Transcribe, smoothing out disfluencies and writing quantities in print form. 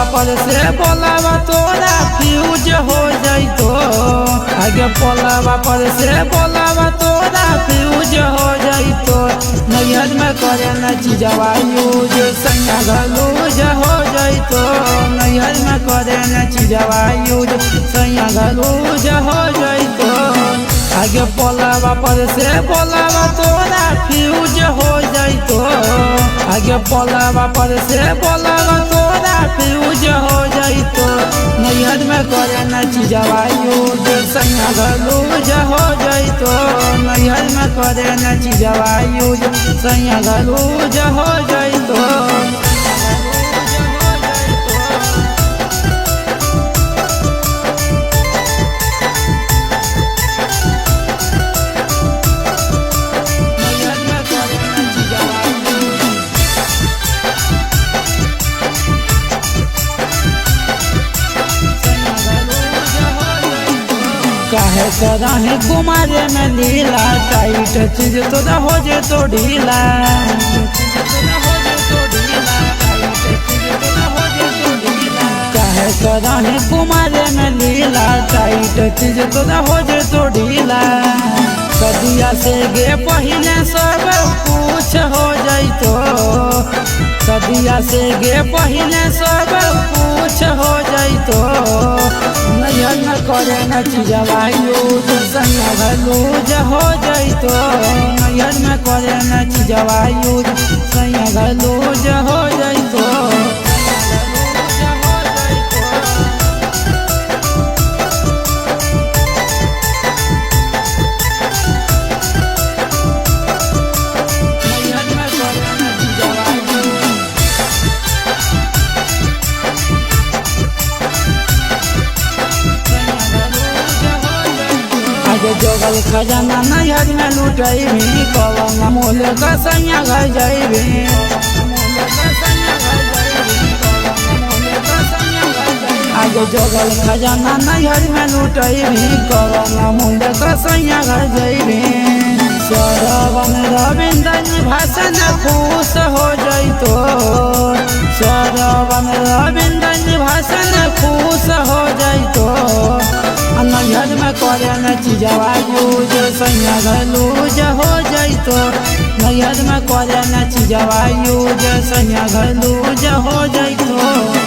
पर से बोलावा तोरा फ्यूज हो जाइतो। आगे पोलावा पर से बोलावा तोरा फ्यूज हो जाइतो। नैहर में करे न चीजवा यूज सैया गलूज हो जाइतो। नैहर में करे न चीजवा यूज सैया गलूज हो जाइतो। आगे पोलावा पर से बोलावा तोरा फ्यूज हो जाइतो। आगे पोलावा पर से बोलावा तोरा फ्यूज हो जाइतो। नैहर में करे न चीजवा यूज सैया गलूज हो जाइतो। नैहर में करे न चीजवा यूज सैया गलूज हो जाइतो। काहे कराहे कुमारे में लीला टाइट चीज तो हो जे तो ढीला। काहे कराहे कुमारे में लीला टाइट चीज तो हो जे तो ढीला। सदिया से गे पहले सब कुछ हो जाइतो। सदिया से गे पहले सब कुछ हो जाइतो। नैहर में करे न चीजवा यूज सैया गलूज हो जाइतो। नैहर में करे न चीजवा यूज सैया गलूज हो जाइतो। आगे जोगल खजाना नैहर में लुटाई भी कलम मोल का सैया घर जाइबी। आगे जोगल खजाना नैहर में लुटाई भी कलम मोल का सैया घर जाइबी। सरवन रविंद्र भाषण खुश हो जाइतो। सरवन रविंद्र भाषण खुश हो जाइतो। नैहर में करे न चीजवा यूज सैया गलूज हो जाइतो। नैहर में करे न चीजवा यूज सैया गलूज हो जाइतो।